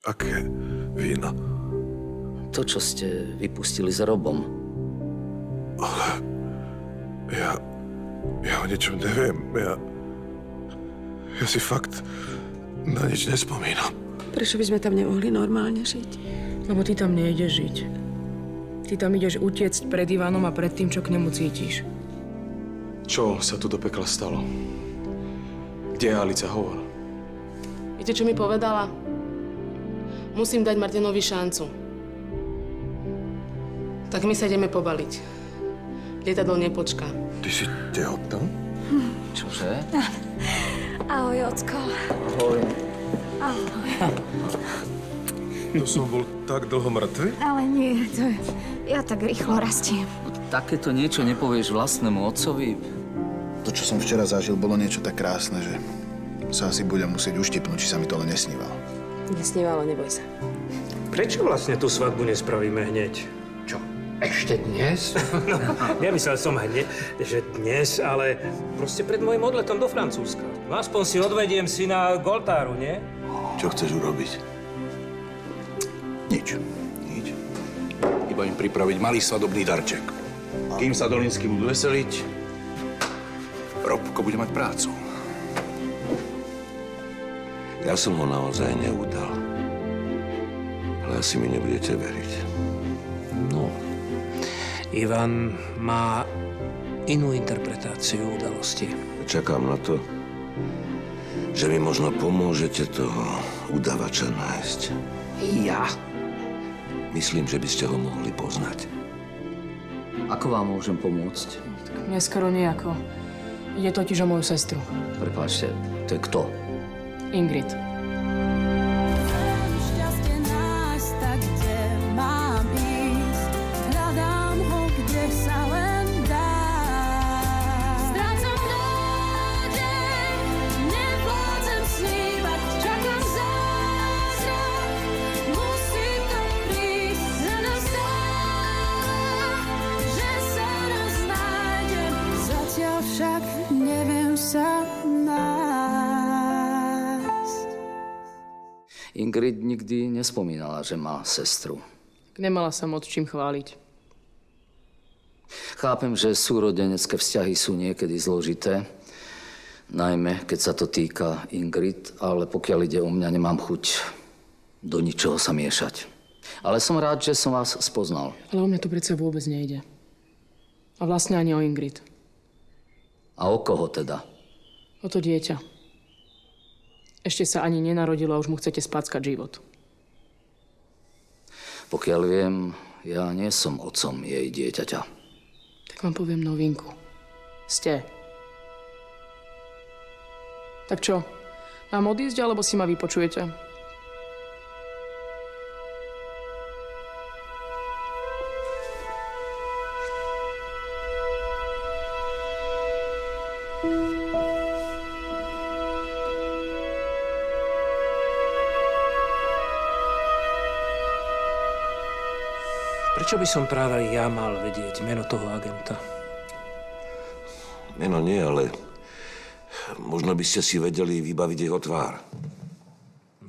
Aké víno? To, čo ste vypustili s Robom. Ale ja o ničom neviem. Ja si fakt na nič nespomínam. Prečo by sme tam nemohli normálne žiť? Lebo ty tam nejdeš žiť. Ty tam ideš utiecť pred Ivanom a pred tým, čo k nemu cítiš. Čo sa tu do pekla stalo? Kde je Alica? Hovor. Viete, čo mi povedala? Musím dať Martinovi šancu. Tak my sa ideme pobaliť. Lietadlo nepočká. Ty si tehotná? Čože? Ahoj, ocko. Ahoj. Ahoj. To som bol tak dlho mŕtvy? Ale nie, ja tak rýchlo rastiem. Takéto niečo nepovieš vlastnému otcovi? To, čo som včera zažil, bolo niečo tak krásne, že sa asi budem musieť uštipnúť, či sa mi to len nesnívalo. Nesnívalo, neboj sa. Prečo vlastne tú svadbu nespravíme hneď? Čo, ešte dnes? No, nemyslel som hneď, že dnes, ale proste pred môjim odletom do Francúzska. No aspoň si odvediem syna k oltáru, nie? Čo chceš urobiť? Nič. Iba im pripraviť malý svadobný darček. Kým sa Dolinsky budú veseliť, Robko bude mať prácu. Ja som ho naozaj neudal. Ale asi mi nebudete veriť. No, Ivan má inú interpretáciu udalosti. Čakám na to, že mi možno pomôžete toho udavača nájsť. Ja. Myslím, že by ste ho mohli poznať. Ako vám môžem pomôcť? Mne skoro nejako. Ide totiž o moju sestru. Prepáčte, to je kto? Ingrid. Šťastie nájsť, tak kde mám ísť? Hľadám ho, kde sa len dá. Strácam nádej, nevládzem snívať, čakám zázrak, musím tam prísť. Nenazdá, že sa raz nájdem, zatiaľ však neviem sa nájsť. Ingrid nikdy nespomínala, že má sestru. Nemala sa moc čím chváliť. Chápem, že súrodenecké vzťahy sú niekedy zložité, najmä keď sa to týka Ingrid, ale pokiaľ ide o mňa, nemám chuť do ničoho sa miešať. Ale som rád, že som vás spoznal. Ale o mňa to predsa vôbec nejde. A vlastne ani o Ingrid. A o koho teda? O to dieťa. Ešte sa ani nenarodilo a už mu chcete spackať život. Pokiaľ viem, ja nie som otcom jej dieťaťa. Tak vám poviem novinku. Ste. Tak čo? Mám odísť, alebo si ma vypočujete? Prečo by som práve ja mal vedieť meno toho agenta? Meno nie, ale možno by ste si vedeli vybaviť jeho tvár.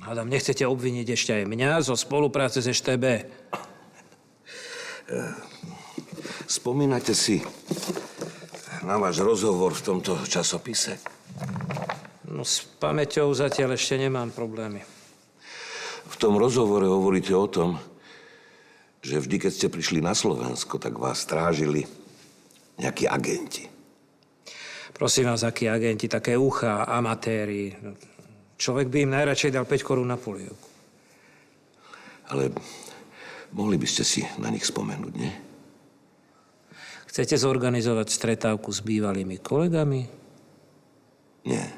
Hádam, nechcete obviniť ešte aj mňa zo spolupráce s EŠTB? Spomínate si na váš rozhovor v tomto časopise? No, s pamäťou zatiaľ ešte nemám problémy. V tom rozhovore hovoríte o tom, že vždy, keď ste prišli na Slovensko, tak vás strážili nejakí agenti. Prosím vás, akí agenti, také ucha, amatéri. Človek by im najradšej dal 5 korún na polievku. Ale mohli by ste si na nich spomenúť, nie? Chcete zorganizovať stretávku s bývalými kolegami? Nie.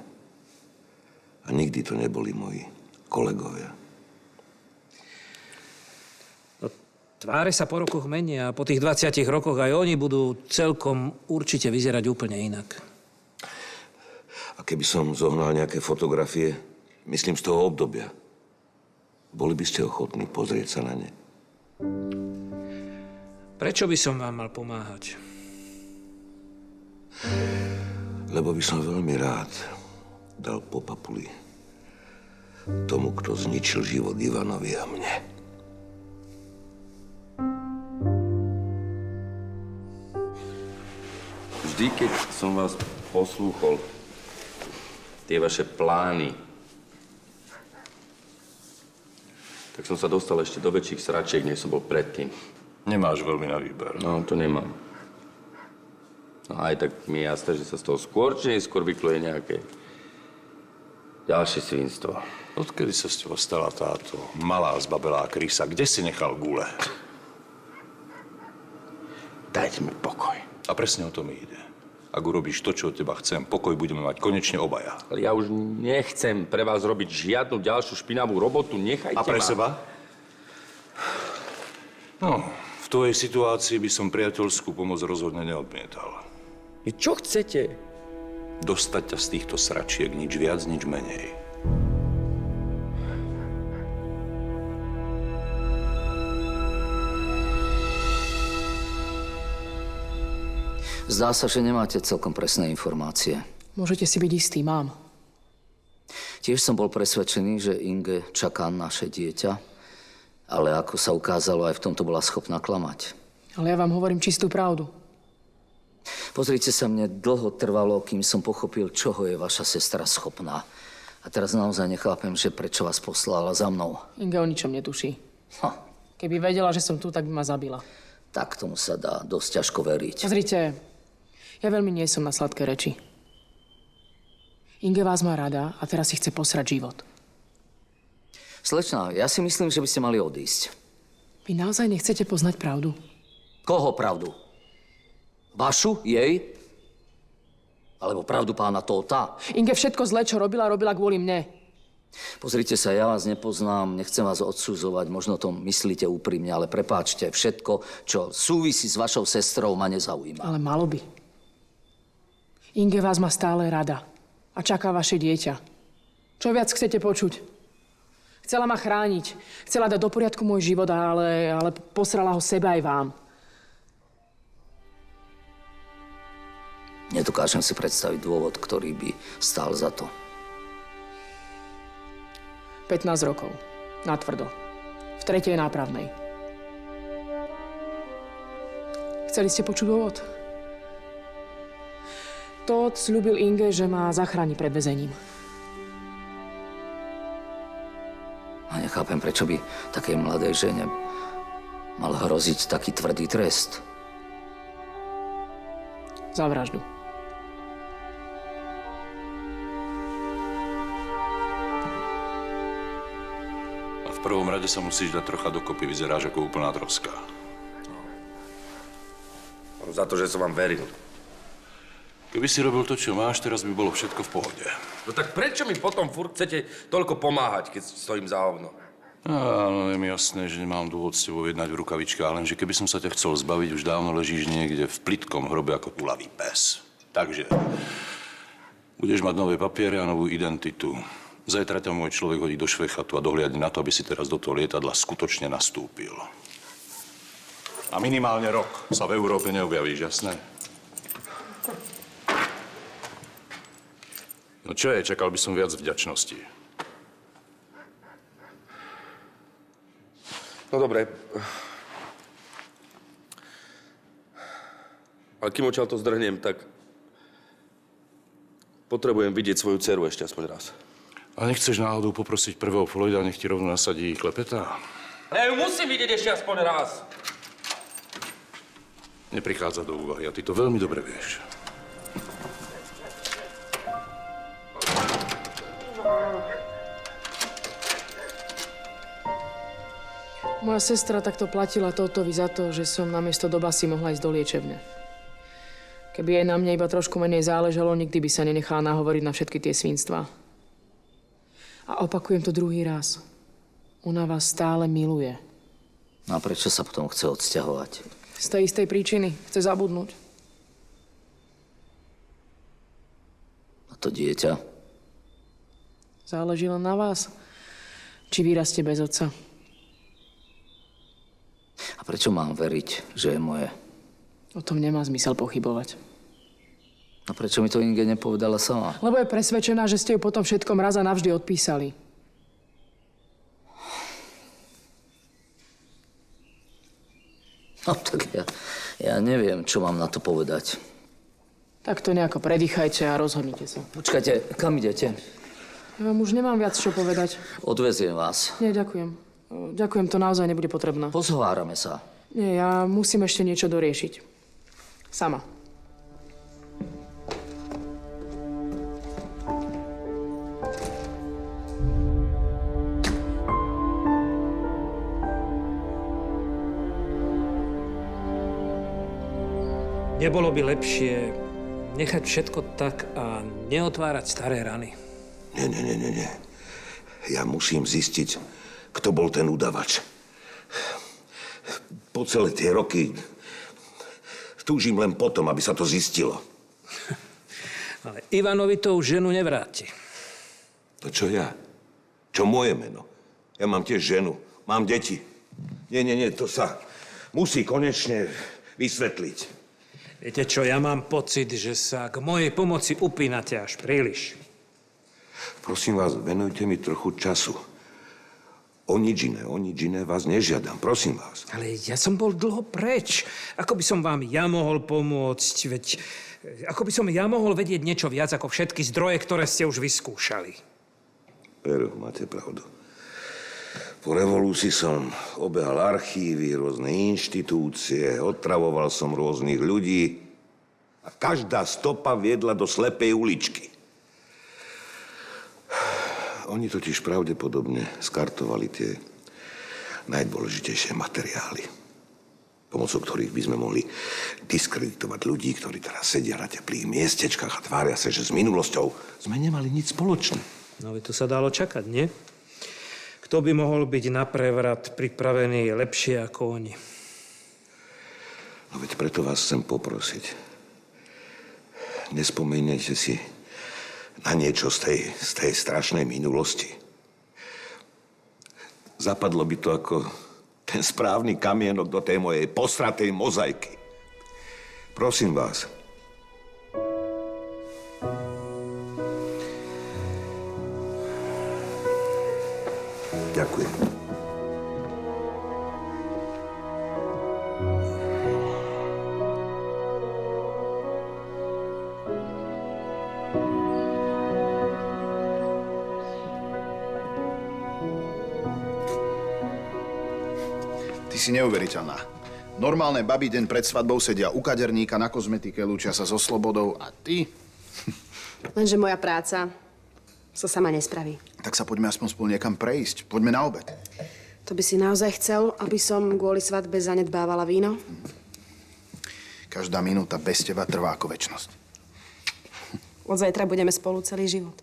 A nikdy to neboli moji kolegovia. Tváre sa po rokoch menia a po tých 20 rokoch aj oni budú celkom určite vyzerať úplne inak. A keby som zohnal nejaké fotografie, myslím z toho obdobia, boli by ste ochotní pozrieť sa na ne? Prečo by som vám mal pomáhať? Lebo by som veľmi rád dal po papuli tomu, kto zničil život Ivanovi a mne. Vždy, keď som vás poslúchol, tie vaše plány, tak som sa dostal ešte do väčších sračiek, než som bol predtým. Nemáš veľmi na výber. No, to nemám. No aj tak mi je jasné, že sa z toho skôr či neskôr vykluje nejaké ďalšie svinstvo. Odkedy sa z teba stala táto malá zbabelá krysa? Kde si nechal gule? Dajte mi pokoj. A presne o tom ide. Ak urobíš to, čo od teba chcem, pokoj budeme mať konečne obaja. Ale ja už nechcem pre vás robiť žiadnu ďalšiu špinavú robotu. Nechajte ma. A pre seba? No, v tvojej situácii by som priateľskú pomoc rozhodne neodmietal. Čo chcete? Dostať ťa z týchto sračiek, nič viac, nič menej. Zdá sa, že nemáte celkom presné informácie. Môžete si byť istý, mám. Tiež som bol presvedčený, že Inge čaká naše dieťa, ale ako sa ukázalo, aj v tomto bola schopná klamať. Ale ja vám hovorím čistú pravdu. Pozrite sa, mne dlho trvalo, kým som pochopil, čoho je vaša sestra schopná. A teraz naozaj nechápem, že prečo vás poslala za mnou. Inge o ničom netuší. Keby vedela, že som tu, tak by ma zabila. Tak tomu sa dá dosť ťažko veriť. Pozrite, ja veľmi nie som na sladké reči. Inge vás má rada a teraz si chce posrať život. Slečná, ja si myslím, že by ste mali odísť. Vy naozaj nechcete poznať pravdu? Koho pravdu? Vašu? Jej? Alebo pravdu pána Tóta? Inge všetko zlé, čo robila, robila kvôli mne. Pozrite sa, ja vás nepoznám, nechcem vás odsudzovať, možno to myslíte úprimne, ale prepáčte, všetko, čo súvisí s vašou sestrou, ma nezaujíma. Ale malo by. Inge vás má stále rada a čaká vaše dieťa. Čo viac chcete počuť? Chcela ma chrániť, chcela dať do poriadku môj život, ale posrala ho sebe aj vám. Nedokážem si predstaviť dôvod, ktorý by stál za to. 15 rokov. Natvrdo. V 3. nápravnej. Chceli ste počuť dôvod? Tóth sľúbil Inge, že ma zachráni pred väzením. A nechápem, prečo by takej mladej žene mal hroziť taký tvrdý trest. Za vraždu. A v prvom rade sa musíš dať trocha dokopy, vyzeráš ako úplná troska. Za to, že som vám veril. Keby si robil to, čo máš, teraz by bolo všetko v pohode. No tak prečo mi potom furt chcete toľko pomáhať, keď stojím za hovno? Áno, je mi jasné, že nemám dôvod s tebou jednať v rukavičkách, lenže keby som sa ťa chcel zbaviť, už dávno ležíš niekde v plitkom hrobe ako tulavý pes. Takže budeš mať nové papiere a novú identitu. Zajtra ťa môj človek hodí do švechatu a dohliadne na to, aby si teraz do toho lietadla skutočne nastúpil. A minimálne rok sa v Európe neobjavíš, jasné? No čo je, čakal by som viac vďačnosti. No dobre. Ale kým odtiaľ to zdrhnem, tak potrebujem vidieť svoju dceru ešte aspoň raz. A nechceš náhodou poprosiť prvého Floyda, nech ti rovno nasadí klepetá? Ja ju musím vidieť ešte aspoň raz. Neprichádza do úvahy a ty to veľmi dobre vieš. Moja sestra takto platila Tóthovi za to, že som namiesto do basy mohla ísť do liečebne. Keby jej na mne iba trošku menej záležalo, nikdy by sa nenechala nahovoriť na všetky tie svinstvá. A opakujem to druhý raz. Ona vás stále miluje. No a prečo sa potom chce odsťahovať? Z tej istej príčiny. Chce zabudnúť. A to dieťa? Záleží len na vás. Či vyrastie bez otca. A prečo mám veriť, že je moje? O tom nemá zmysel pochybovať. A prečo mi to Inge nepovedala sama? Lebo je presvedčená, že ste ju potom všetkom raz a navždy odpísali. No tak ja neviem, čo mám na to povedať. Tak to nejako predýchajte a rozhodnite sa. Počkajte, kam idete? Ja vám už nemám viac čo povedať. Odveziem vás. Nie, ďakujem. Ďakujem, to naozaj nebude potrebné. Pozhovárame sa. Nie, ja musím ešte niečo doriešiť. Sama. Nebolo by lepšie nechať všetko tak a neotvárať staré rany? Nie. Ja musím zistiť, kto bol ten udavač. Po celé tie roky túžim len potom, aby sa to zistilo. Ale Ivanovi to už ženu nevráti. To čo ja? Čo moje meno? Ja mám tiež ženu, mám deti. Nie, to sa musí konečne vysvetliť. Viete čo, ja mám pocit, že sa k mojej pomoci upínate až príliš. Prosím vás, venujte mi trochu času. O nič iné vás nežiadam, prosím vás. Ale ja som bol dlho preč. Ako by som vám ja mohol pomôcť, veď... Ako by som ja mohol vedieť niečo viac ako všetky zdroje, ktoré ste už vyskúšali. Pero, máte pravdu. Po revolúcii som obehal archívy, rôzne inštitúcie, otravoval som rôznych ľudí a každá stopa viedla do slepej uličky. Oni totiž pravdepodobne skartovali tie najdôležitejšie materiály, pomocou ktorých by sme mohli diskreditovať ľudí, ktorí teraz sedia na teplých miestečkách a tvária sa, že s minulosťou sme nemali nič spoločné. No, to sa dalo čakať, nie? Kto by mohol byť na prevrat pripravený lepšie ako oni? No veď preto vás chcem poprosiť. Nespomínajte si na niečo z tej strašnej minulosti. Zapadlo by to ako ten správny kamienok do tej mojej posratej mozaiky. Prosím vás. Ďakujem. Ty si neuveriteľná. Normálne baby deň pred svadbou sedia u kaderníka na kozmetike, lúčia sa so slobodou a ty... Lenže moja práca sa sama nespraví. Tak sa poďme aspoň spolu niekam prejsť. Poďme na obed. To by si naozaj chcel, aby som kvôli svadbe zanedbávala víno? Každá minúta bez teba trvá ako večnosť. Od zajtra budeme spolu celý život.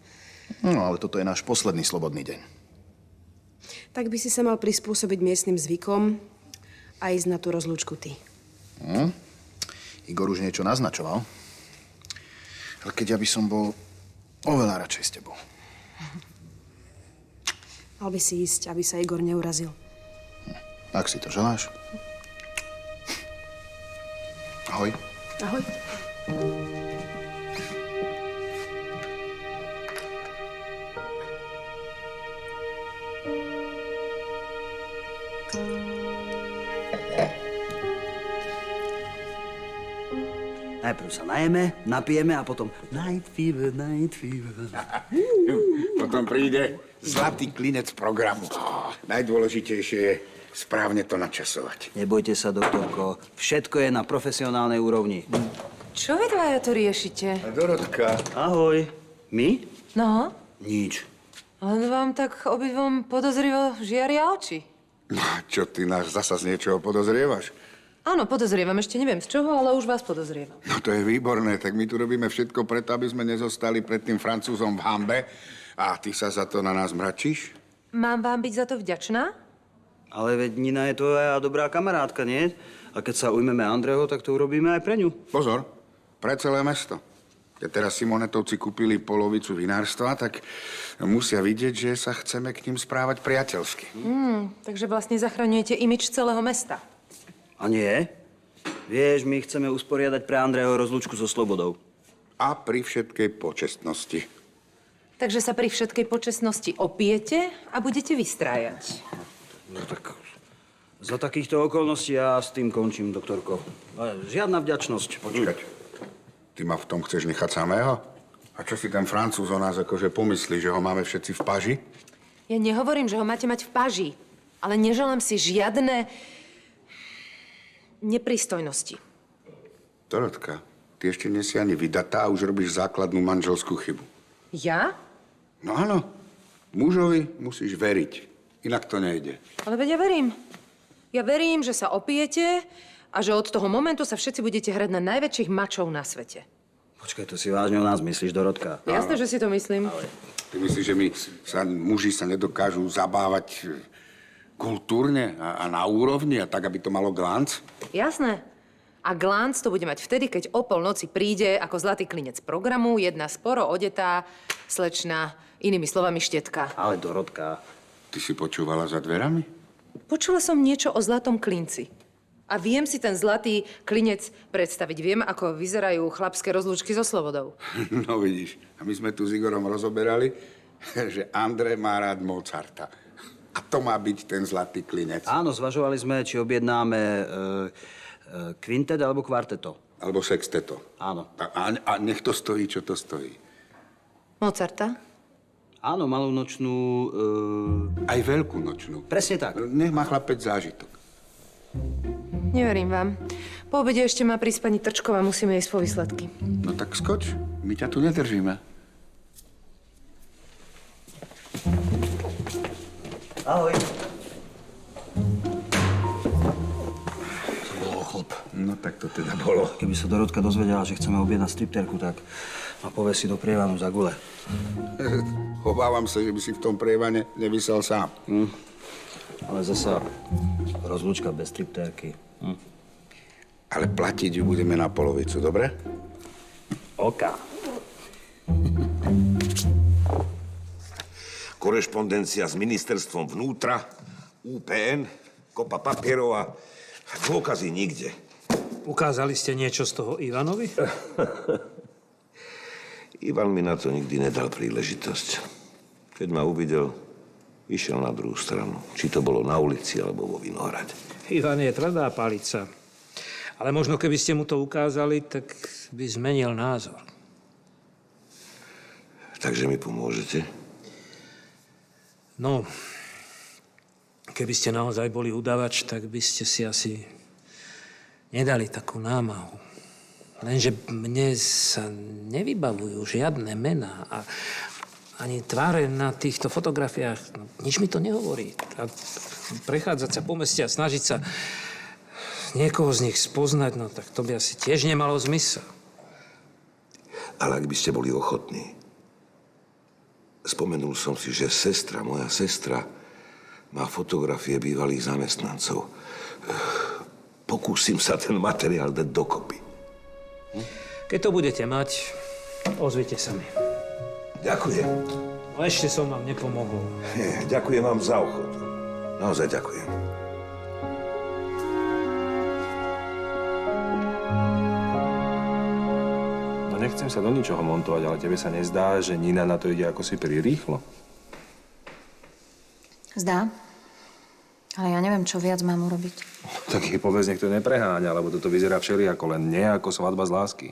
No, ale toto je náš posledný slobodný deň. Tak by si sa mal prispôsobiť miestnym zvykom a ísť na tú rozlúčku ty. Igor už niečo naznačoval. Ale keď ja by som bol oveľa radšej s tebou. Mal by si ísť, aby sa Igor neurazil. Ak si to želáš. Ahoj. Ahoj. Najprv sa najeme, napijeme a potom night fever, night fever. Potom príde zlatý klinec programu. Najdôležitejšie je správne to načasovať. Nebojte sa, doktorko. Všetko je na profesionálnej úrovni. Čo vy dvaja to riešite? Dorotka. Ahoj. My? No? Nič. Len vám tak obidvom podozrivo žiaria oči. No, čo ty nás zasa z niečoho podozrievaš? Áno, podozrievam. Ešte neviem z čoho, ale už vás podozrievam. No to je výborné, tak my tu robíme všetko preto, aby sme nezostali pred tým Francúzom v hanbe. A ty sa za to na nás mračíš? Mám vám byť za to vďačná? Ale veď Nina je tvoja dobrá kamarátka, nie? A keď sa ujmeme Andreho, tak to urobíme aj pre ňu. Pozor, pre celé mesto. Keď teraz Simonetovci kúpili polovicu vinárstva, tak musia vidieť, že sa chceme k ním správať priateľsky. Takže vlastne zachraňujete imič celého mesta. A nie? Vieš, my chceme usporiadať pre Andreho rozlúčku so Slobodou. A pri všetkej počestnosti. Takže sa pri všetkej počestnosti opijete a budete vystrájať. No tak Za takýchto okolností ja s tým končím, doktorko. Žiadna vďačnosť. Počkať. Ty ma v tom chceš nechať samého? A čo si ten Francúz o nás akože pomyslí, že ho máme všetci v paži? Ja nehovorím, že ho máte mať v paži, ale neželám si žiadne neprístojnosti. Dorotka, ty ešte nie si ani vydatá a už robíš základnú manželskú chybu. Ja? No áno. Mužovi musíš veriť. Inak to nejde. Ale veď ja verím. Ja verím, že sa opijete a že od toho momentu sa všetci budete hrať na najväčších mačov na svete. Počkaj, to si vážne o nás myslíš, Dorotka? Jasné, že si to myslím. Ty myslíš, že muži sa nedokážu zabávať kultúrne a na úrovni a tak, aby to malo glanc? Jasné. A glanc to bude mať vtedy, keď o polnoci príde ako zlatý klinec programu jedna sporo odetá slečna, inými slovami štetka. Ale Dorotka... Ty si počúvala za dverami? Počula som niečo o zlatom klinci. A viem si ten zlatý klinec predstaviť. Viem, ako vyzerajú chlapské rozlúčky so slobodou. No vidíš, a my sme tu s Igorom rozoberali, že Andrej má rád Mozarta. A to má byť ten zlatý klinec. Áno, zvažovali sme, či objednáme kvintet alebo kvarteto. Alebo sexteto. Áno. A nech to stojí, čo to stojí. Mozarta? Áno, malú nočnú... Aj veľkú nočnú. Presne tak. Nech má chlapec zážitok. Neverím vám. Po obede ešte má prísť pani Trčková, musíme ísť po výsledky. No tak skoč, my ťa tu nedržíme. Ahoj. To bolo chlp. No tak to teda bolo. Keby sa Dorotka dozvedela, že chceme objednať stripterku, tak ma povesí do prievanu za gule. Obávam sa, že by si v tom prievane nevysel sám. Ale zasa rozlúčka bez stripterky. Ale platiť ju budeme na polovicu, dobre? Oka. Korešpondencia s ministerstvom vnútra, UPN, kopa papierov a dôkazy nikde. Ukázali ste niečo z toho Ivanovi? Ivan mi na to nikdy nedal príležitosť. Keď ma uvidel, išiel na druhú stranu. Či to bolo na ulici, alebo vo Vinohrade. Ivan je tvrdá palica. Ale možno, keby ste mu to ukázali, tak by zmenil názor. Takže mi pomôžete? No, keby ste naozaj boli udavač, tak by ste si asi nedali takú námahu. Lenže mne sa nevybavujú žiadne mená a ani tváre na týchto fotografiách. No, nič mi to nehovorí. A prechádzať sa po meste a snažiť sa niekoho z nich spoznať, no tak to by asi tiež nemalo zmysel. Ale ak by ste boli ochotní, spomenul som si, že moja sestra, má fotografie bývalých zamestnancov. Pokúsim sa ten materiál dať dokopy. Keď to budete mať, ozvite sa mi. Ďakujem. No ešte som vám nepomohol. Ďakujem vám za ochotu. Naozaj ďakujem. No nechcem sa do ničoho montovať, ale tebe sa nezdá, že Nina na to ide ako si prirýchlo? Zdá. Ale ja neviem, čo viac mám urobiť. Tak jej povedz, nech to nepreháňa, lebo toto vyzerá všelijako, len nie ako svadba z lásky.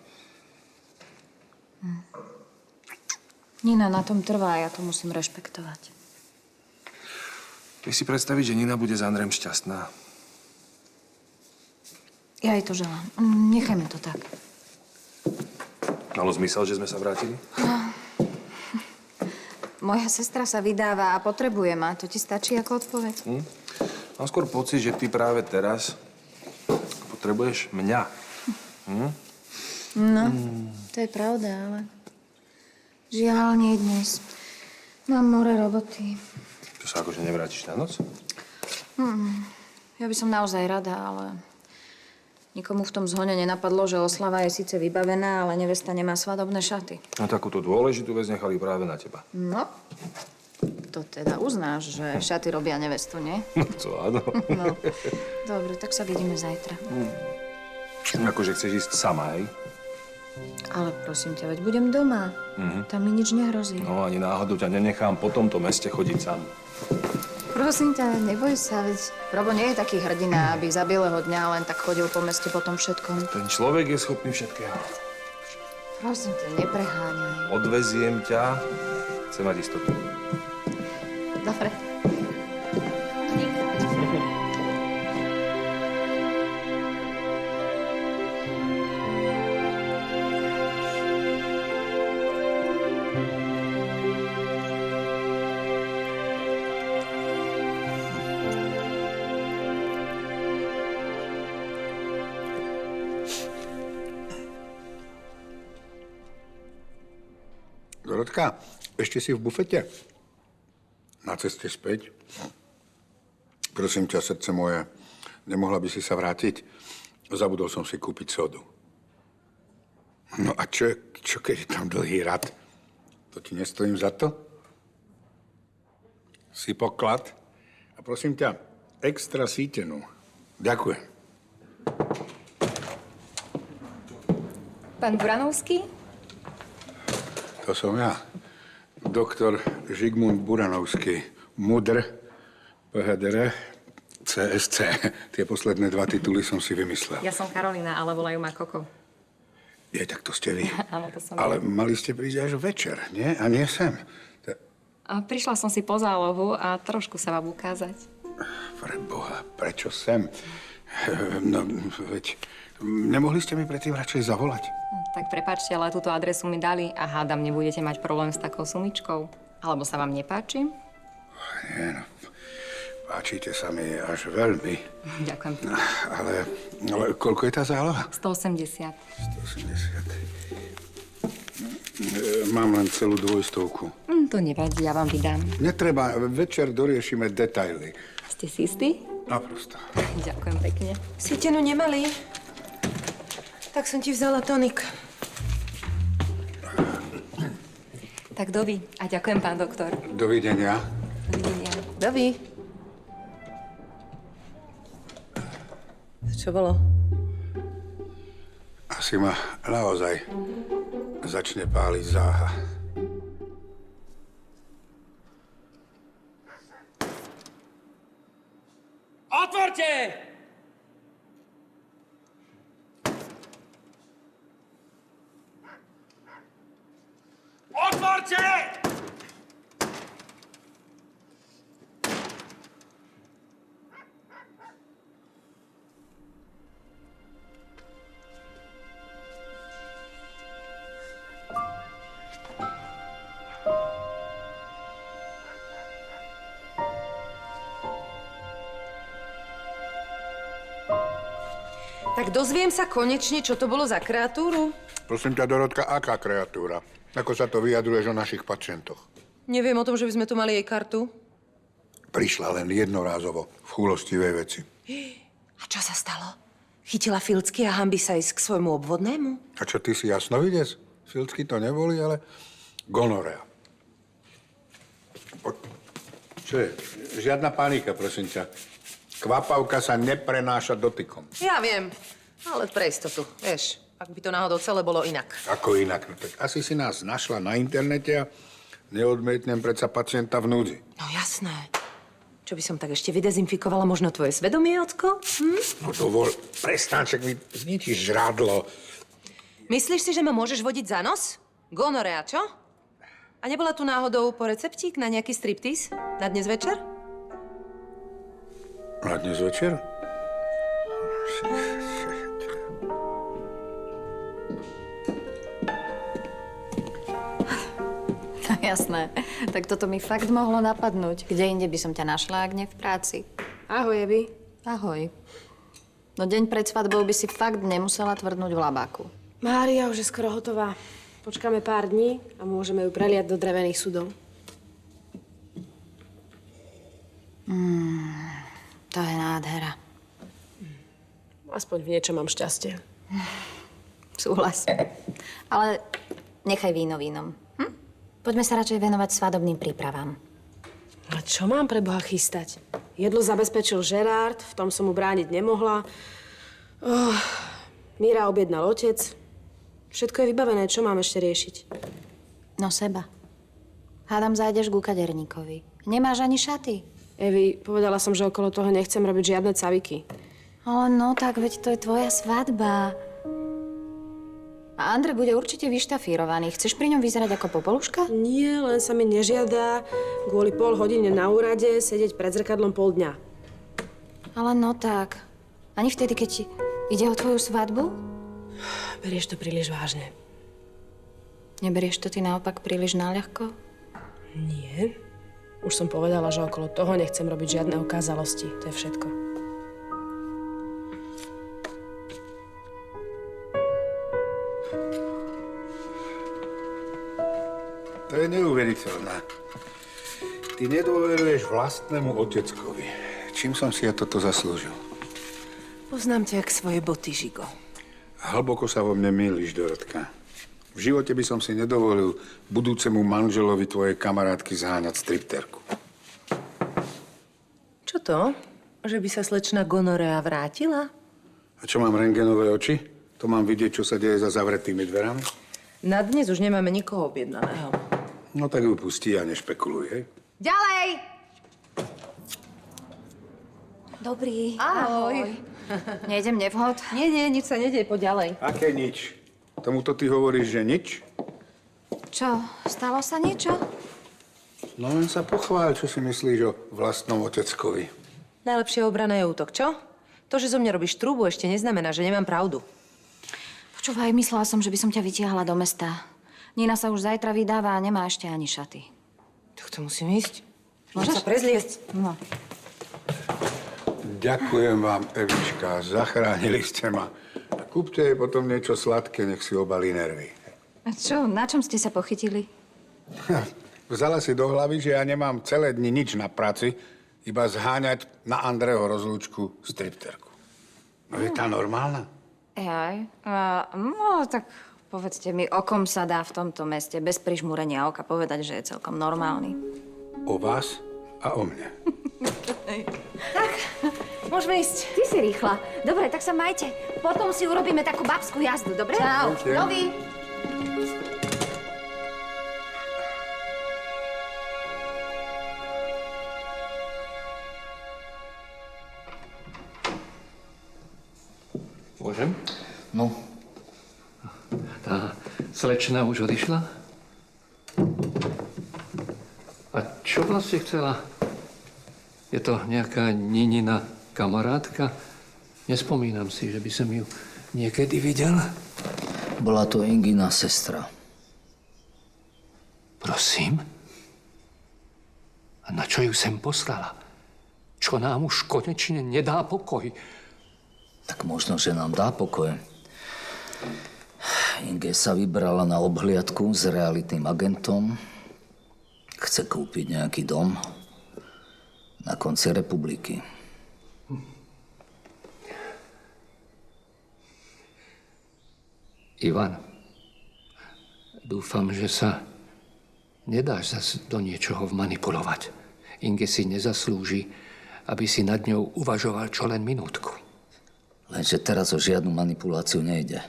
Nina na tom trvá a ja to musím rešpektovať. Vieš si predstaviť, že Nina bude s Andrem šťastná? Ja jej to želám. Nechajme to tak. Malo zmysel, že sme sa vrátili? Moja sestra sa vydáva a potrebuje ma. To ti stačí ako odpoveď? Mám skôr pocit, že ty práve teraz potrebuješ mňa. No, to je pravda, ale žiaľ nie dnes. Mám more roboty. To sa akože nevrátiš na noc? Ja by som naozaj rada, ale nikomu v tom zhone nenapadlo, že oslava je síce vybavená, ale nevesta nemá svadobné šaty. A takúto dôležitú vec nechali práve na teba. No, to teda uznáš, že šaty robia nevestu, nie? To áno. No, dobre, tak sa vidíme zajtra. Akože chceš ísť sama, hej? Ale prosím ťa, veď budem doma. Tam mi nič nehrozí. No ani náhodou ťa nenechám po tomto meste chodiť sám. Prosím ťa, neboj sa, veď Robo nie je taký hrdina, aby za bieleho dňa len tak chodil po meste po tom všetkom. Ten človek je schopný všetkého. Prosím ťa, nepreháňaj. Odveziem ťa. Chcem mať istotu. Dobre. Dorotka, ešte si v bufete? Na ceste späť? Prosím ťa, srdce moje, nemohla by si sa vrátiť? Zabudol som si kúpiť sodu. No a čo keď je tam dlhý rad? To ti nestojím za to? Si poklad? A prosím ťa, extra sítenú. Ďakujem. Pán Buranovský? To som ja. Doktor Žigmund Buranovský. MUDr, PHDR, CSC. Tie posledné 2 tituly som si vymyslel. Ja som Karolina, ale volajú ma Koko. Je, tak to ste vy. Áno, to som Ale ja. mali ste prísť až večer, nie? A nie sem. A prišla som si po zálohu a trošku sa vám ukázať. Preboha, prečo sem? No, veď, nemohli ste mi predtým radšej zavolať? Tak prepáčte, ale túto adresu mi dali a hádam, nebudete mať problém s takou sumičkou. Alebo sa vám nepáči? Nie, no, páčite sa mi až veľmi. Ďakujem. Ale koľko je tá záloha? 180. 180. Mám len celú 200. To nevadí, ja vám vydám. Netreba, večer doriešime detaily. Ste si istí? Naprosto. Ďakujem pekne. Sítenu nemali? Tak som ti vzala tonik. Tak dovi. A ďakujem, pán doktor. Dovidenia. Dovidenia. Dovi. Čo bolo? Asi ma naozaj začne páliť záha. Otvorte! Otvorte! Tak dozviem sa konečne, čo to bolo za kreatúru? Prosím ťa, Dorotka, aká kreatúra? Ako sa to vyjadruješ o našich pacientoch? Neviem o tom, že by sme tu mali jej kartu. Prišla len jednorázovo v chúlostivej veci. A čo sa stalo? Chytila Filcky a hanbí sa ísť k svojmu obvodnému? A čo, ty si jasnovidec? Filcky to neboli, ale gonorea. Čo je? Žiadna panika, prosím ťa. Kvapavka sa neprenáša dotykom. Ja viem, ale pre istotu, vieš, ak by to náhodou celé bolo inak. Ako inak? No tak asi si nás našla na internete a neodmietnem predsa pacienta v núdzi. No jasné. Čo by som tak ešte vydezinfikovala možno tvoje svedomie, Ocko? No dovol, prestáček mi zničíš žrádlo. Myslíš si, že ma môžeš vodiť za nos? Gonorea, čo? A nebola tu náhodou po receptík na nejaký striptease? Na dnes večer? Na dnes večer? No jasné. Tak toto mi fakt mohlo napadnúť. Kde inde by som ťa našla, ak nie v práci? Ahoj, Ebi. Ahoj. No deň pred svadbou by si fakt nemusela tvrdnúť v labáku. Mária už je skoro hotová. Počkáme pár dní a môžeme ju preliať do drevených sudov. To je nádhera. Aspoň v niečom mám šťastie. Súhlas. Ale nechaj víno vínom. Poďme sa radšej venovať svadobným prípravám. A čo mám pre Boha chystať? Jedlo zabezpečil Gerard, v tom som mu brániť nemohla. Míra objednal otec. Všetko je vybavené, čo mám ešte riešiť? No seba. Hádam, zájdeš ku kaderníkovi. Nemáš ani šaty. Evi, povedala som, že okolo toho nechcem robiť žiadne caviky. Ale no tak, veď to je tvoja svadba. A Andrej bude určite vyštafírovaný. Chceš pri ňom vyzerať ako popoluška? Nie, len sa mi nežiada kvôli pol hodine na úrade sedieť pred zrkadlom pol dňa. Ale no tak. Ani vtedy, keď ti ide o tvoju svadbu? Berieš to príliš vážne. Neberieš to ty naopak príliš naľahko? Nie. Už som povedala, že okolo toho nechcem robiť žiadne okázalosti. To je všetko. To je neuveriteľné. Ty nedôveruješ vlastnému oteckovi. Čím som si ja toto zaslúžil? Poznám ťa jak svoje boty, Žigo. Hlboko sa vo mne mýliš, Dorotka. V živote by som si nedovolil budúcemu manželovi tvojej kamarátky zháňať stripterku. Čo to? Že by sa slečna Gonorea vrátila? A čo, mám rentgenové oči? To mám vidieť, čo sa deje za zavretými dverami? Na dnes už nemáme nikoho objednaného. No tak ju pustí a nešpekuluj, hej? Ďalej! Dobrý. Ahoj. Nejdem nevhod? Nie, nič sa nedej, poď ďalej. Aké nič? Tomuto ty hovoríš, že nič? Čo, stalo sa niečo? No len sa pochváľ, čo si myslíš o vlastnom oteckovi. Najlepšia obrana je útok, čo? To, že zo mňa robíš trúbu, ešte neznamená, že nemám pravdu. Počúvaj, myslela som, že by som ťa vytiahla do mesta. Nina sa už zajtra vydáva a nemá ešte ani šaty. Tak to musím ísť. Môžem sa prezliecť? No. Ďakujem vám, Evička, zachránili ste ma. Kúpte jej potom niečo sladké, nech si obalí nervy. A čo, na čom ste sa pochytili? Vzala si do hlavy, že ja nemám celé dni nič na práci, iba zháňať na Andreho rozlúčku stripterku. No je tá normálna? Jaj, no tak povedzte mi, o kom sa dá v tomto meste bez prižmúrenia oka povedať, že je celkom normálny. O vás a o mne. Tak, môžeme ísť. Ty si rýchla. Dobre, tak sa majte. Potom si urobíme takú babskú jazdu, dobre? Čau. Novi. Môžem? No. Tá slečna už odišla? A čo vlastne chcela? Je to nejaká Ninina kamarátka? Nespomínam si, že by som ju niekedy videl. Bola to Ingina sestra. Prosím? A na čo ju sem poslala? Čo nám už konečne nedá pokoj? Tak možno, že nám dá pokoj. Inge sa vybrala na obhliadku s realitným agentom. Chce kúpiť nejaký dom na konci republiky. Ivan, dúfam, že sa nedáš zase do niečoho vmanipulovať. Inge si nezaslúži, aby si nad ňou uvažoval čo len minútku. Lenže teraz o žiadnu manipuláciu nejde.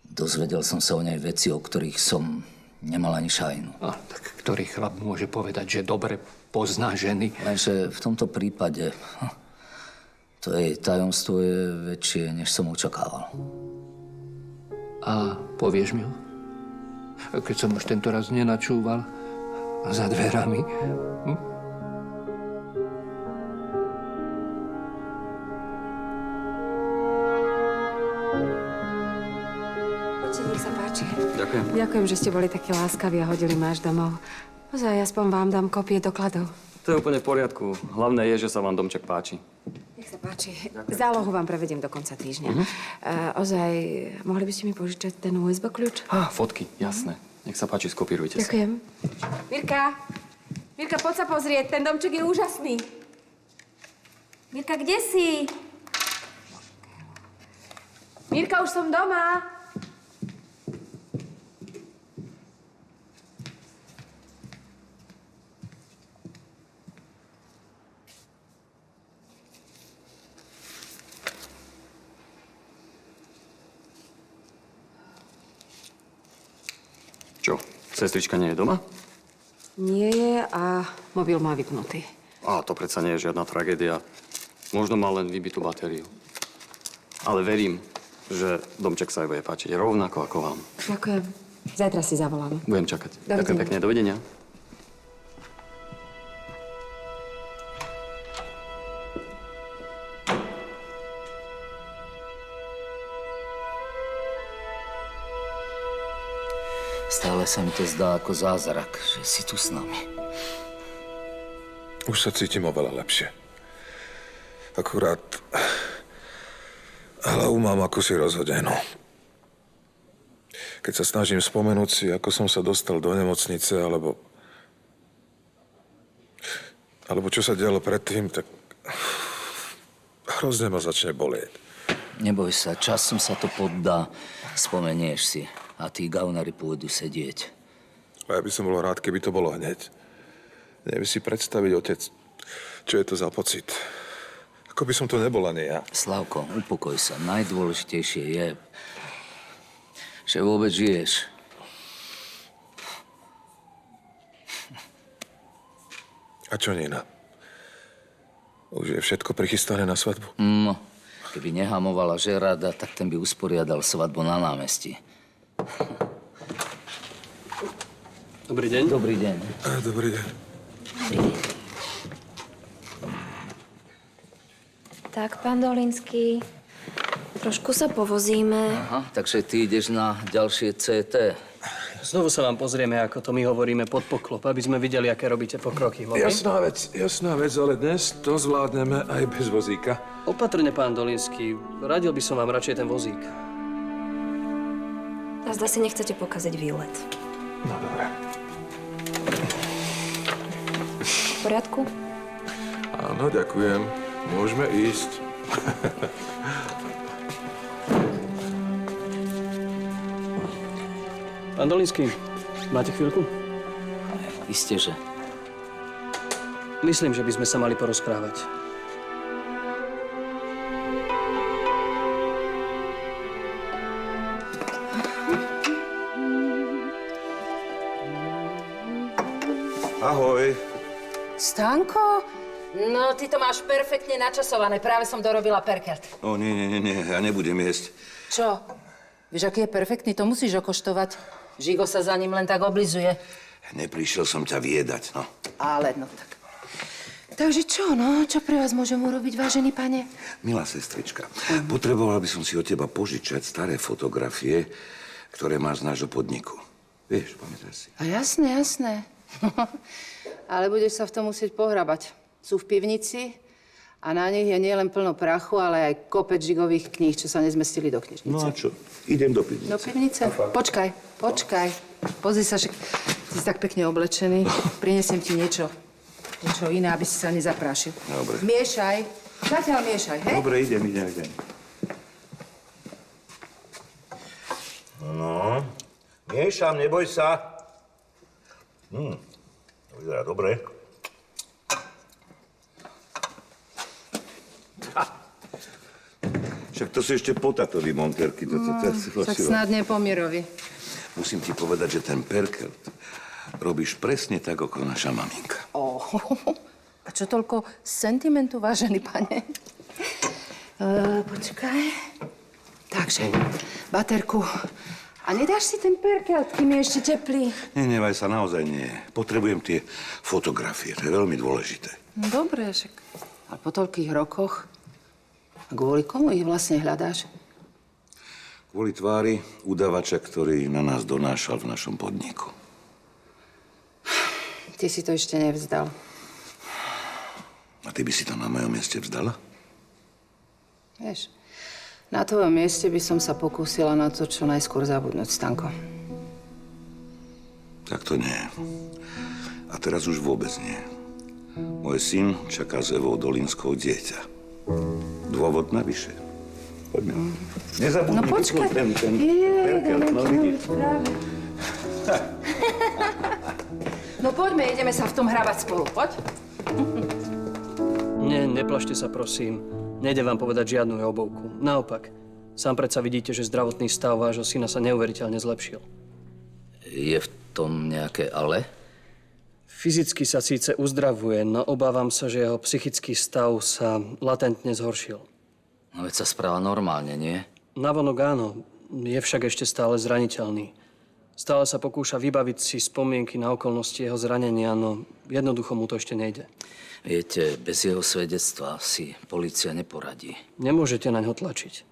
Dozvedel som sa o nej veci, o ktorých som nemal ani šajnu. A tak ktorý chlap môže povedať, že dobre pozná ženy? Lenže v tomto prípade to jej tajomstvo je väčšie, než som očakával. A povieš mi ho? Keď som už tento raz nenačúval za dverami. Nech sa páči. Ďakujem. Ďakujem, že ste boli takí láskaví a hodili ma až domov. Ozaj, aspoň vám dám kopie dokladov. To je úplne v poriadku. Hlavné je, že sa vám domček páči. Nech sa páči. Zálohu vám prevediem do konca týždňa. Ozaj, mohli by ste mi požičať ten USB kľúč? Fotky, jasné. Nech sa páči, skopírujte sa. Ďakujem. Mirka! Mirka, poď sa pozrieť. Ten domček je úžasný. Mirka, kde si? Mirka, už som doma. Čo, sestrička nie je doma? Nie je a mobil má vypnutý. A to predsa nie je žiadna tragédia. Možno má len vybitú batériu. Ale verím, že domček sa aj bude páčiť rovnako ako vám. Ďakujem. Zajtra si zavoláme. Budem čakať. Dovidenia. Ďakujem pekne. Dovidenia. Stále sa mi to zdá ako zázrak, že si tu s nami. Už sa cítim oveľa lepšie. Akurát hlavu mám ako si rozhodenú. Keď sa snažím spomenúť si, ako som sa dostal do nemocnice, alebo čo sa dialo predtým, tak hrozne ma začne bolieť. Neboj sa, časom sa to poddá. Spomenieš si a tí gaunári pôjdu sedieť. A ja by som bol rád, keby to bolo hneď. Neviem si predstaviť, otec, čo je to za pocit. Ako by som to nebol ani ja. Slavko, upokoj sa. Najdôležitejšie je, že vôbec žiješ. A čo Nina? Už je všetko prichystané na svadbu? No, keby nehamovala Žerada, tak ten by usporiadal svadbu na námestí. Dobrý deň. Dobrý deň. Dobrý deň. Tak, pán Dolinský, trošku sa povozíme. Aha, takže ty ideš na ďalšie CT. Znovu sa vám pozrieme, ako to my hovoríme, pod poklop, aby sme videli, aké robíte pokroky. Jasná vec, ale dnes to zvládneme aj bez vozíka. Opatrne, pán Dolinský. Radil by som vám radšej ten vozík. A zda si nechcete pokaziť výlet. No, dobre. V poriadku? Áno, ďakujem. Môžeme ísť. Pán Dolinský, máte chvíľku? Isté, že. Myslím, že by sme sa mali porozprávať. Ahoj. Stanko? No, ty to máš perfektne načasované. Práve som dorobila perkert. O, nie, ja nebudem jesť. Čo? Vieš, aký je perfektný? To musíš okoštovať. Žigo sa za ním len tak oblizuje. Neprišiel som ťa viedať, no. Ale no tak. Takže čo, no? Čo pre vás môžem urobiť, vážený pane? Milá sestrička, potreboval by som si od teba požičať staré fotografie, ktoré máš z nášho podniku. Vieš, pamätáš si? A jasné. Ale budeš sa v tom musieť pohrabať. Sú v pivnici a na nich je nielen plno prachu, ale aj kopec žigových kníh, čo sa nezmestili do knižnice. No a čo? Idem do pivnice. Do pivnice? Počkaj. Pozri sa, že ty si tak pekne oblečený. Prinesiem ti niečo iné, aby si sa nezaprášil. Dobre. Miešaj. Zatiaľ miešaj, hej? Dobre, idem. No, miešam, neboj sa. To vyzerá dobre. Však to sú ešte potatový monterky. Tak snadne pomierovi. Musím ti povedať, že ten perkelt robíš presne tak, ako naša maminka. A čo toľko sentimentu, vážený pane? Počkaj. Takže, baterku. A nedáš si ten perkelt, kým je ešte teplý? Nenevaj sa, naozaj nie. Potrebujem tie fotografie, to je veľmi dôležité. No, dobre, však. A po toľkých rokoch? A kvôli komu ich vlastne hľadáš? Kvôli tvári udavača, ktorý na nás donášal v našom podniku. Ty si to ešte nevzdal. A ty by si to na mojom mieste vzdala? Vieš, na tvojom mieste by som sa pokúsila na to, čo najskôr zabudnúť, Stanko. Tak to nie. A teraz už vôbec nie. Môj syn čaká s Evou Dolinskou dieťa. Dôvod navyše. Poďme. Nezabudni vypnúť ten perkelt. No, vidíš. No poďme, ideme sa v tom hrávať spolu, poď. Nie, neplašte sa, prosím. Nejde vám povedať žiadnu obovku. Naopak, sám predsa vidíte, že zdravotný stav vášho syna sa neuveriteľne zlepšil. Je v tom nejaké ale? Fyzicky sa síce uzdravuje, no obávam sa, že jeho psychický stav sa latentne zhoršil. No veď sa správa normálne, nie? Navonok áno, je však ešte stále zraniteľný. Stále sa pokúša vybaviť si spomienky na okolnosti jeho zranenia, no jednoducho mu to ešte nejde. Viete, bez jeho svedectva si polícia neporadí. Nemôžete na ňo tlačiť.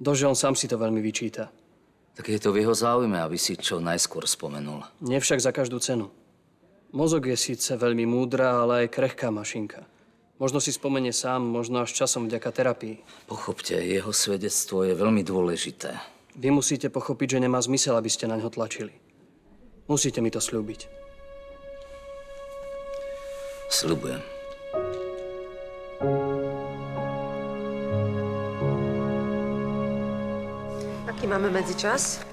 Dože on sám si to veľmi vyčíta. Tak je to v jeho záujme, aby si čo najskôr spomenul. Nie však za každú cenu. Mozog je síce veľmi múdra, ale aj krehká mašinka. Možno si spomenie sám, možno až časom vďaka terapii. Pochopte, jeho svedectvo je veľmi dôležité. Vy musíte pochopiť, že nemá zmysel, aby ste na ňo tlačili. Musíte mi to sľúbiť. Sľubujem. Aký máme medzičas?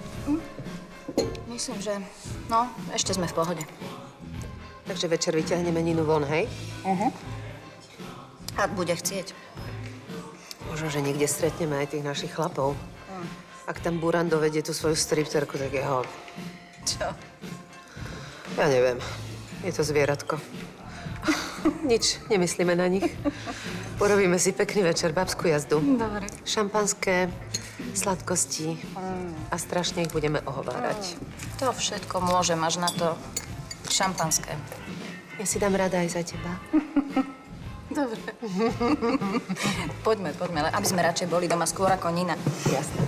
Myslím, že... No, ešte sme v pohode. Takže večer vyťahneme Ninu von, hej? Ak bude chcieť. Možno, že niekde stretneme aj tých našich chlapov. Ak tam Buran dovedie tú svoju stripterku, tak je hod. Čo? Ja neviem. Je to zvieratko. Nič, nemyslíme na nich. Porobíme si pekný večer, babskú jazdu. Dobre. Šampanské, sladkosti a strašne ich budeme ohovárať. To všetko môžem až na to šampanské. Ja si dám rada aj za teba. Dobre. Poďme, ale aby sme radšej boli doma skôr ako Nina. Jasné.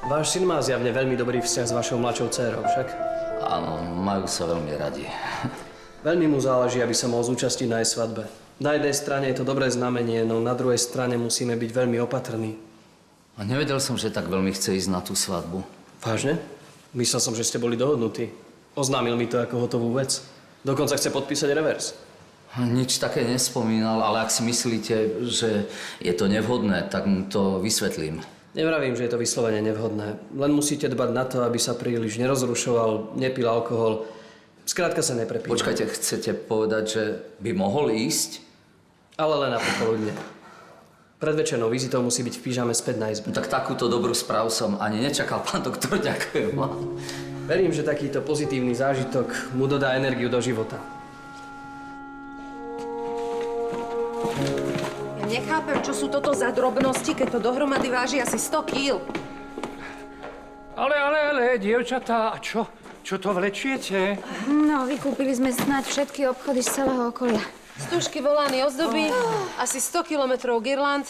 Váš syn má zjavne veľmi dobrý vzťah s vašou mladšou dcérou, však? Áno, majú sa veľmi radi. Veľmi mu záleží, aby sa mohol zúčastniť na jej svadbe. Na jednej strane je to dobré znamenie, no na druhej strane musíme byť veľmi opatrní. A nevedel som, že tak veľmi chce ísť na tú svadbu. Vážne? Myslel som, že ste boli dohodnutí. Oznámil mi to ako hotovú vec. Dokonca chce podpísať revers. Nič také nespomínal, ale ak si myslíte, že je to nevhodné, tak mu to vysvetlím. Nevravím, že je to vyslovene nevhodné. Len musíte dbať na to, aby sa príliš nerozrušoval, nepil alkohol. Skrátka sa neprepíjal. Počkajte, chcete povedať, že by mohol ísť? Ale len na popoludne. Pred večernou vizitou musí byť v pyžame späť na izbe. Tak takúto dobrú správu som ani nečakal, pán doktor, ďakujem vám. Verím, že takýto pozitívny zážitok mu dodá energiu do života. Nechápem, čo sú toto za drobnosti, keď to dohromady váži asi 100 kýl. Ale, dievčatá, a čo? Čo to vlečiete? No, vykúpili sme snáď všetky obchody z celého okolia. Stužky, volány, ozdoby, asi 100 kilometrov girland,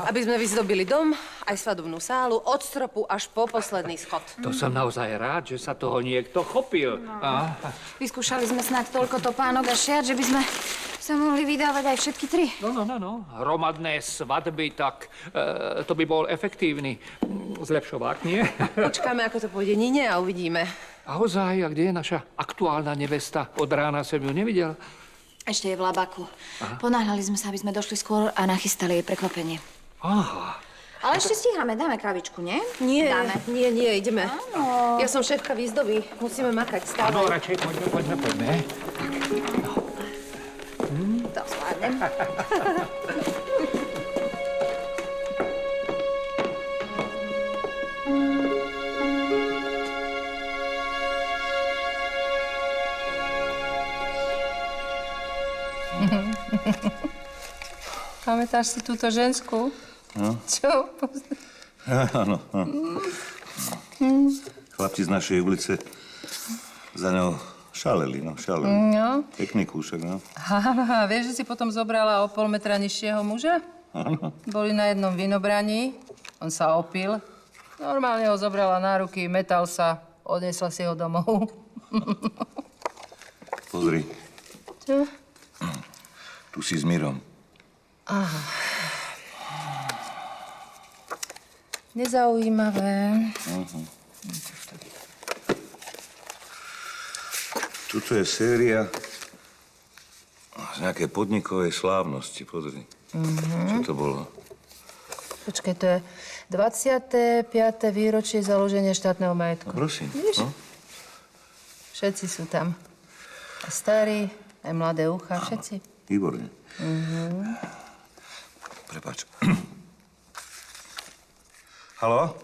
aby sme vyzdobili dom, aj svadobnú sálu, od stropu až po posledný schod. To som naozaj rád, že sa toho niekto chopil. Vyskúšali sme snáď toľko topánok a šiat, že by sme sa mohli vydávať aj všetky tri. No. Hromadné svadby, tak to by bol efektívny zlepšovák, nie? Počkáme, ako to pôjde Nine a uvidíme. A ozaj, a kde je naša aktuálna nevesta? Od rána som ju nevidel. Ešte je v labaku. Ponáhľali sme sa, aby sme došli skôr a nachystali jej prekvapenie. Aha. Ale ešte stíhame, dáme kávičku, nie? Nie, dáme. nie, ideme. Áno. Ja som šéfka výzdoby, musíme makať stále. Áno, radšej poďme. To zvládnem. Pamätáš si túto ženskú? No. Čo? Áno. Chlapci z našej ulice za ňou Šaleli, no, šaleli. No. Pekný kúšok, no. Haha, vieš, že si potom zobrala o 0,5 metra nižšieho muža? Áno. Boli na jednom vinobraní, on sa opil. Normálne ho zobrala na ruky, metal sa, odnesla si ho domov. Pozri, Čo? tu si s Mirom. Aha. Nezaujímavé. Tuto je séria z nejakej podnikovej slávnosti, pozri. Čo to bolo? Počkaj, to je 25. výročie založenia štátneho majetku. Prosím. Vidíš? No? Všetci sú tam. A starí, aj mladé ucha, všetci. Výborne. Prepáč. Haló?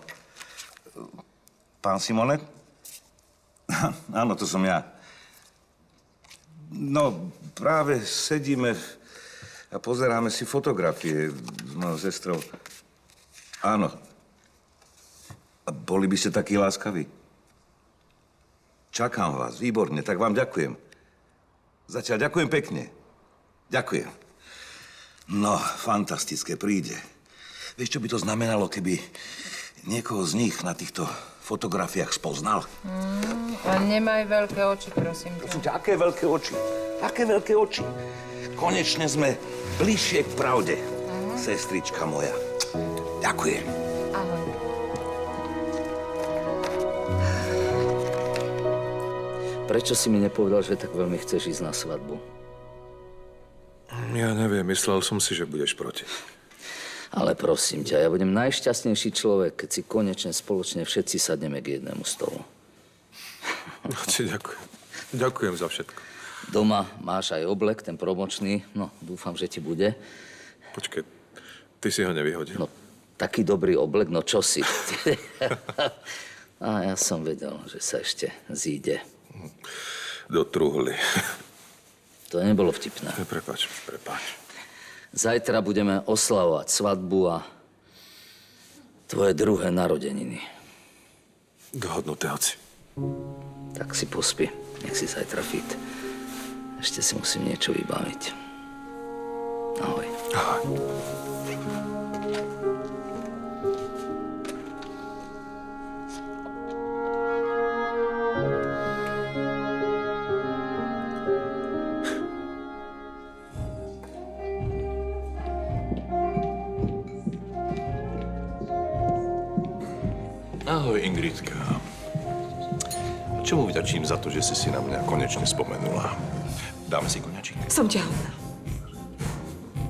Pán Simonet? Áno, to som ja. No, práve sedíme a pozeráme si fotografie s mojou sestrou. Áno. A boli by ste takí láskaví? Čakám vás, výborne, tak vám ďakujem. Zatiaľ ďakujem pekne. Ďakujem. No, fantastické, príde. Vieš, čo by to znamenalo, keby niekoho z nich na týchto fotografiách spoznal? A nemaj veľké oči, prosím ťa. Prosím ťa, aké veľké oči? Aké veľké oči? Konečne sme bližšie k pravde, sestrička moja. Ďakujem. Ahoj. Prečo si mi nepovedal, že tak veľmi chceš ísť na svadbu? Ja neviem, myslel som si, že budeš proti. Ale prosím ťa, ja budem najšťastnejší človek, keď si konečne spoločne všetci sadneme k jednému stolu. No ti ďakujem. Ďakujem za všetko. Doma máš aj oblek, ten promočný. No, dúfam, že ti bude. Počkej, ty si ho nevyhodil. No, taký dobrý oblek, no čo si? A ja som vedel, že sa ešte zíde. Do truhly. To nebolo vtipné. Prepáč. Zajtra budeme oslavovať svadbu a tvoje druhé narodeniny. Dohodnuté, hoci. Tak si pospí, nech si zajtra fit. Ešte si musím niečo vybaviť. Ahoj. Ahoj. Ahoj, Ingridka. Čo mu vydačím za to, že si na mňa konečne spomenula? Dáme si koňačík? Som tehotná.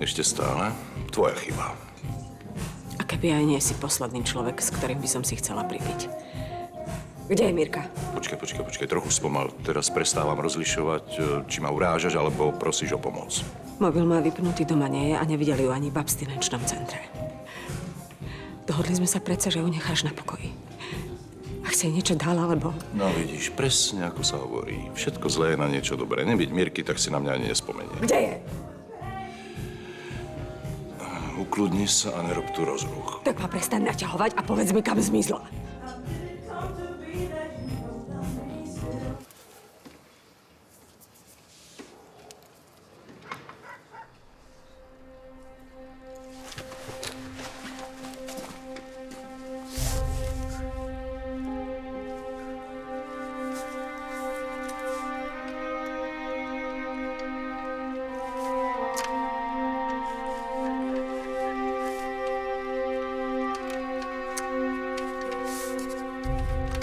Ešte stále? Tvoja chyba. A keby aj nie si posledný človek, s ktorým by som si chcela pripiť. Kde je Mirka? Počkaj, trochu spomal. Teraz prestávam rozlišovať, či ma urážaš, alebo prosíš o pomoc. Mobil má vypnutý, doma nie je a nevideli ju ani v abstinenčnom centre. Dohodli sme sa predsa, že ju necháš na pokoji. Ak si jej niečo dala, alebo... No vidíš, presne ako sa hovorí. Všetko zlé je na niečo dobré. Nebyť Mirky, tak si na mňa ani nespomenie. Kde je? Ukludni sa a nerob tu rozruch. Tak ma prestaň naťahovať a povedz mi, kam zmizla.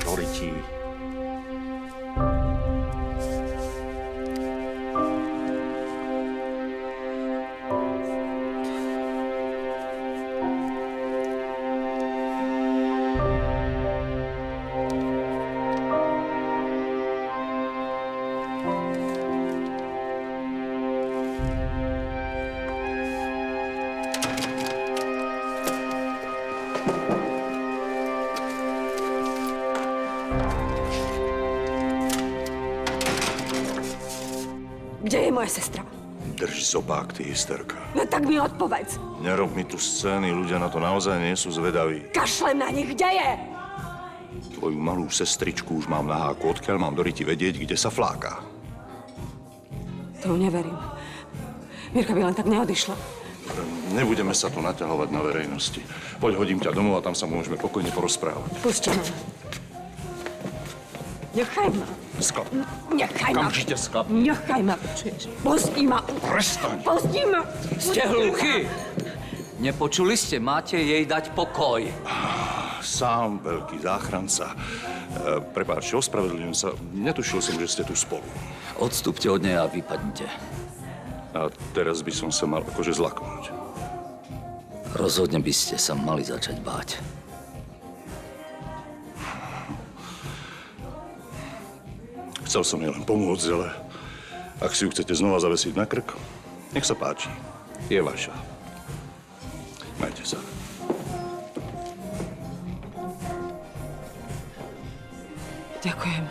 Dorití. Kde je moja sestra? Drž zobák, ty hysterka. No tak mi odpovedz. Nerob mi tu scény, ľudia na to naozaj nie sú zvedaví. Kašlem na nich, kde je? Tvoju malú sestričku už mám na háku, odkiaľ mám Doriti vedieť, kde sa fláka. tomu neverím. Mirka by len tak neodišla. Nebudeme sa tu naťahovať na verejnosti. Poď, hodím ťa domov a tam sa môžeme pokojne porozprávať. Pusti ma. Nechaj ma. Sklap. Nechaj ma. Kamžite sklap. Nechaj ma, počuješ? Pusti ma. Prestaň. Pusti ma. Ste hluchí? Nepočuli ste? Máte jej dať pokoj. Sám veľký záchranca. Prepáčte, ospravedlňujem sa. Netušil som, že ste tu spolu. Odstúpte od nej a vypadnite. A teraz by som sa mal akože zlaknúť. Rozhodne by ste sa mali začať báť. Chcel som jej len pomôcť, ale ak si ju chcete znova zavesiť na krk, nech sa páči. Je vaša. Majte sa. Ďakujem.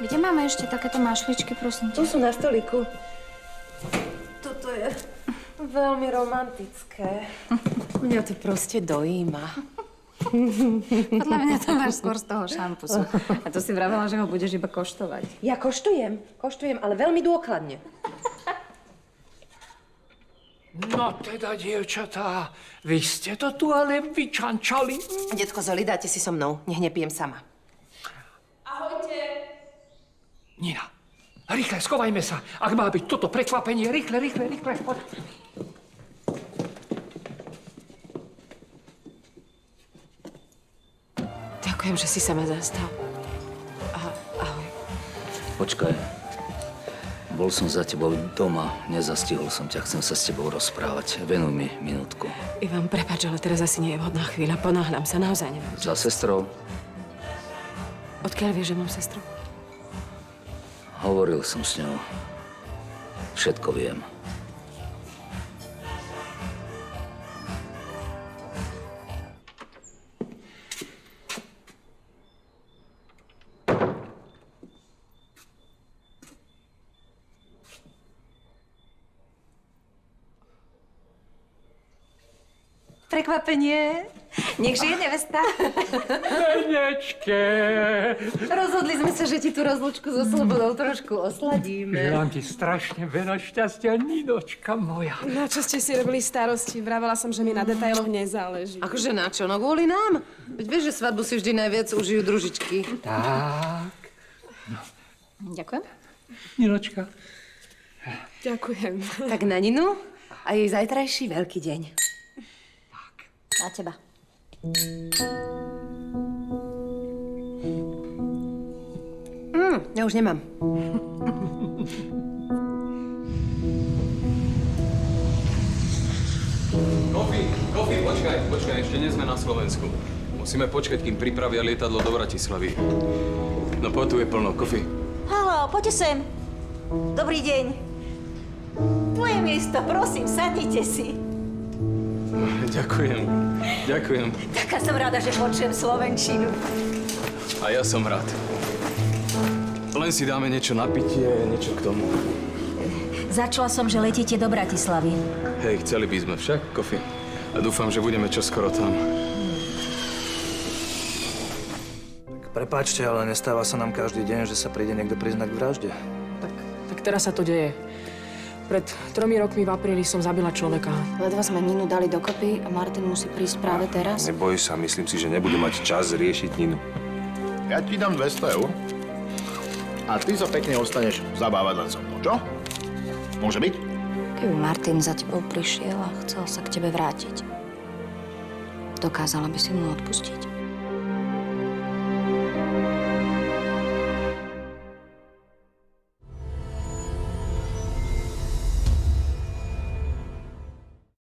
Kde máme ešte takéto mašličky, prosím ťa? Tu sú na stoliku. Toto je veľmi romantické. Mňa to proste dojíma. Podľa mňa to máš skôr z toho šampusu. A to si vravela, že ho budeš iba koštovať. Ja koštujem, ale veľmi dôkladne. No teda, dievčatá, vy ste to tu ale vyčančali. Detko Zoli, dáte si so mnou, nech nepijem sama. Nina, rýchle, schovajme sa. Ak má byť toto prekvapenie, rýchle, poď. Ďakujem, že si sa ma zastal. Ahoj. Počkaj. Bol som za tebou doma, nezastihol som ťa, chcem sa s tebou rozprávať. Venuj mi minútku. Ivan, prepáč, ale teraz asi nie je vhodná chvíľa. Ponáhľam sa, naozaj neviem. Za sestrou? Odkiaľ vieš, že mám sestru? Hovoril som s ňou. Všetko viem. Prekvapenie. Nech žije nevesta. Henečke. Rozhodli sme sa, že ti tú rozlúčku so Slobodou trošku osladíme. Želám ti strašne veľa šťastia, Ninočka moja. Na čo ste si robili starosti? Vravela som, že mi na detailoch nezáleží. Akože na čo? No kvôli nám. Veď vieš, že svadbu si vždy najviac užijú družičky. Tak. Ďakujem. Ninočka. Ďakujem. Tak na Ninu a jej zajtrajší veľký deň. Na teba. Ja už nemám. Kofi, počkaj, ešte nie sme na Slovensku. Musíme počkať, kým pripravia lietadlo do Bratislavy. No poď, tu je plno. Kofi. Haló, poďte sem. Dobrý deň. Tvoje miesto, prosím, sadnite si. Ďakujem. Taká som rada, že počujem slovenčinu. A ja som rád. Len si dáme niečo na pitie, niečo k tomu. Začula som, že letíte do Bratislavy. Hej, chceli by sme však, Kofi. A dúfam, že budeme čoskoro tam. Prepáčte, ale nestáva sa nám každý deň, že sa príde niekto priznať k vražde. Tak teraz sa to deje. Pred 3 rokmi v apríli som zabila človeka. Ledva sme Ninu dali dokopy a Martin musí prísť práve teraz. Neboj sa, myslím si, že nebude mať čas riešiť Ninu. Ja ti dám 200 eur. A ty sa pekne ostaneš zabávať len so mnou, čo? Môže byť? Keby Martin za tebou prišiel a chcel sa k tebe vrátiť, dokázala by si mu odpustiť?